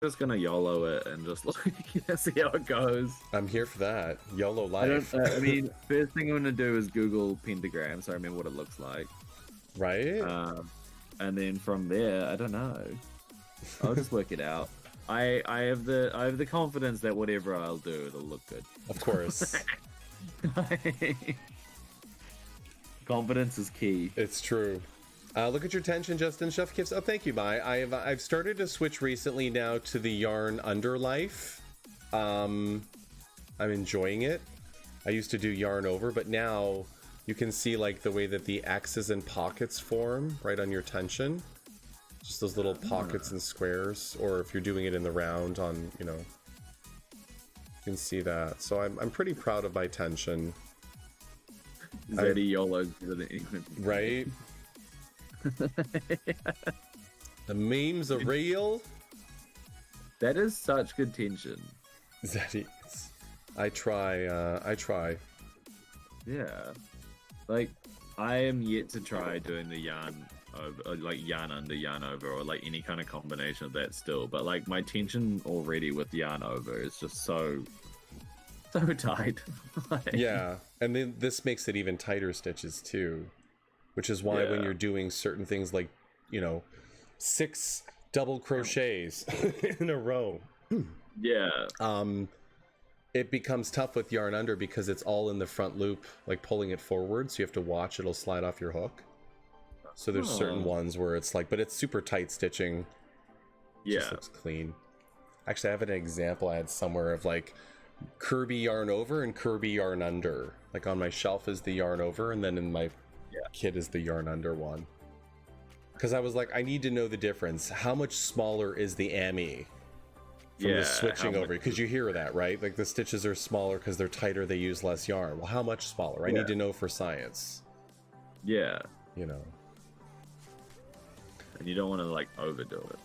just gonna YOLO it and just like see how it goes. I'm here for that. YOLO I life. don't. I mean, first thing I'm gonna do is Google pentagram, so I remember what it looks like. Right? And then from there, I don't know. I'll just work it out. I have the confidence that whatever I'll do, it'll look good. Of course. Confidence is key. It's true. Look at your tension, Justin. Chef Kips. Oh, thank you, Mai. I've started to switch recently now to the yarn under life. I'm enjoying it. I used to do yarn over, but now you can see like the way that the X's and pockets form right on your tension. Just those little pockets and squares, or if you're doing it in the round on, you can see that. So I'm pretty proud of my tension. Zeddy YOLO, right? The memes are real. That is such good tension. Zeddy, I try. Yeah, like I am yet to try doing the yarn over, like yarn under, yarn over, or like any kind of combination of that still. But like my tension already with yarn over is just so tight. Like, yeah, and then this makes it even tighter stitches too, which is why when you're doing certain things like 6 double crochets in a row, it becomes tough with yarn under because it's all in the front loop, like pulling it forward, so you have to watch it'll slide off your hook. So there's certain ones where it's like, but it's super tight stitching. Just looks clean. Actually, I have an example I had somewhere of like Kirby yarn over and Kirby yarn under. Like on my shelf is the yarn over, and then in my kit is the yarn under one. Because I was like, I need to know the difference. How much smaller is the AMI from the switching over? Because you hear that, right? Like the stitches are smaller because they're tighter, they use less yarn. Well, how much smaller? I need to know for science. Yeah. And you don't want to like overdo it.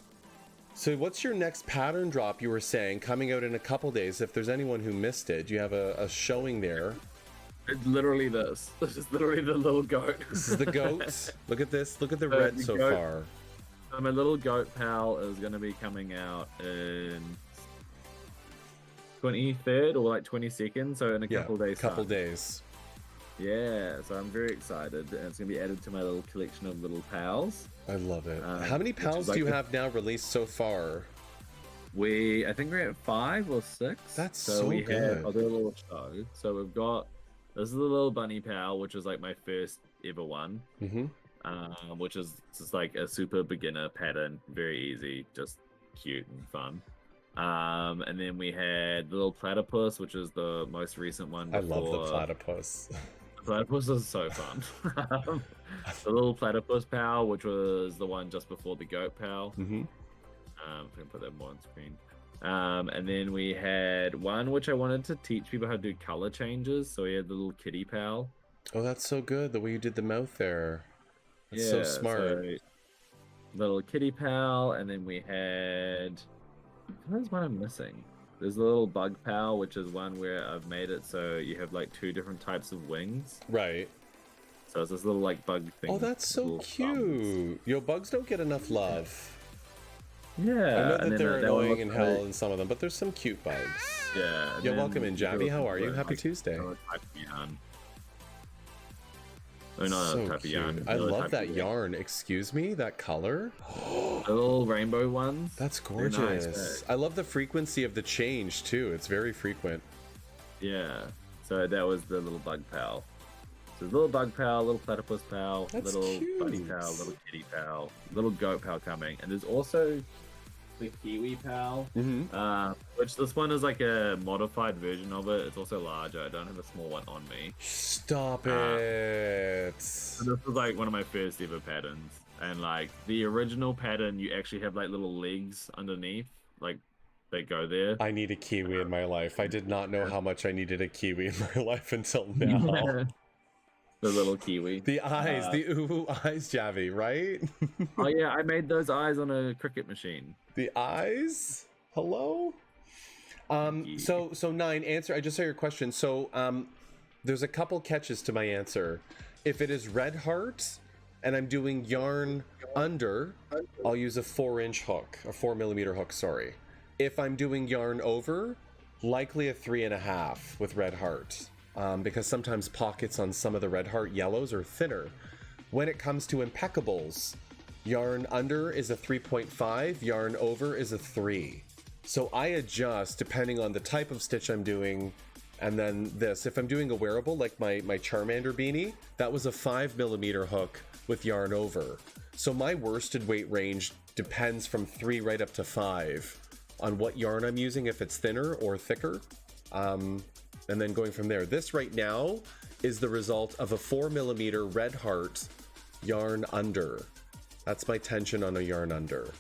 So what's your next pattern drop you were saying coming out in a couple days? If there's anyone who missed it, you have a showing there. It's literally this. This is literally the little goat. This is the goat. Look at this. Look at the red so far. My little goat pal is going to be coming out in 23rd or like 22nd, so in a couple days. Days. Yeah, so I'm very excited, and it's going to be added to my little collection of little pals. I love it. How many pals do you have now released so far? I think we're at 5 or 6. That's so good. I'll do a little show. So we've got, this is the little bunny pal, which was like my first ever one. Which is just like a super beginner pattern, very easy, just cute and fun. And then we had the little platypus, which is the most recent one. I love the platypus. Platypus is so fun. The little platypus pal, which was the one just before the goat pal. If I can put that more on screen. And then we had one which I wanted to teach people how to do color changes. So we had the little kitty pal. Oh, that's so good. The way you did the mouth there. That's so smart. So, little kitty pal, and then we had, there's one I'm missing. There's a little bug pal, which is one where I've made it so you have like 2 different types of wings. Right. So it's this little like bug thing. Oh, that's so cute. Yo, bugs don't get enough love. Yeah. I know that they're annoying in hell in some of them, but there's some cute bugs. Yeah. Yo, welcome in, Javi. How are you? Happy Tuesday. Oh, no, so type of yarn. I love that yarn. Excuse me, that color. The little rainbow ones. That's gorgeous. Nice. I love the frequency of the change too. It's very frequent. Yeah. So that was the little bug pal. So little bug pal, little platypus pal, That's little cute. bunny pal, little kitty pal, little goat pal coming, and there's also the kiwi pal, which this one is like a modified version of it. It's also larger. I don't have a small one on me. Stop it. So this was like one of my first ever patterns, and like the original pattern, you actually have like little legs underneath, like they go there. I need a kiwi in my life. I did not know how much I needed a kiwi in my life until now. The little kiwi. The eyes, the ooh eyes, Javi, right? Oh yeah, I made those eyes on a Cricut machine. The eyes? Hello? So 9, answer, I just saw your question. So there's a couple catches to my answer. If it is red heart and I'm doing yarn under, I'll use a 4-inch hook, a 4mm hook, sorry. If I'm doing yarn over, likely a 3.5 with red heart, because sometimes pockets on some of the red heart yellows are thinner. When it comes to impeccables, yarn under is a 3.5, yarn over is a 3. So I adjust depending on the type of stitch I'm doing. And then this, if I'm doing a wearable like my Charmander beanie, that was a 5mm hook with yarn over. So my worsted weight range depends from 3 right up to 5 on what yarn I'm using, if it's thinner or thicker. And then going from there. This right now is the result of a 4mm red heart yarn under. That's my tension on a yarn under.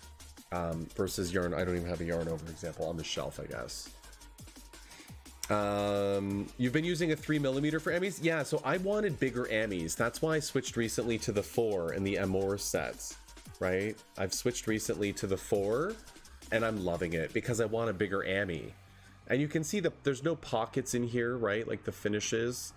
Versus yarn, I don't even have a yarn over example on the shelf, I guess. You've been using a 3mm for Emmys? Yeah, so I wanted bigger Emmys. That's why I switched recently to the 4 in the Amour sets, right? I've switched recently to the 4, and I'm loving it because I want a bigger Emmy. And you can see that there's no pockets in here, right? Like the finishes.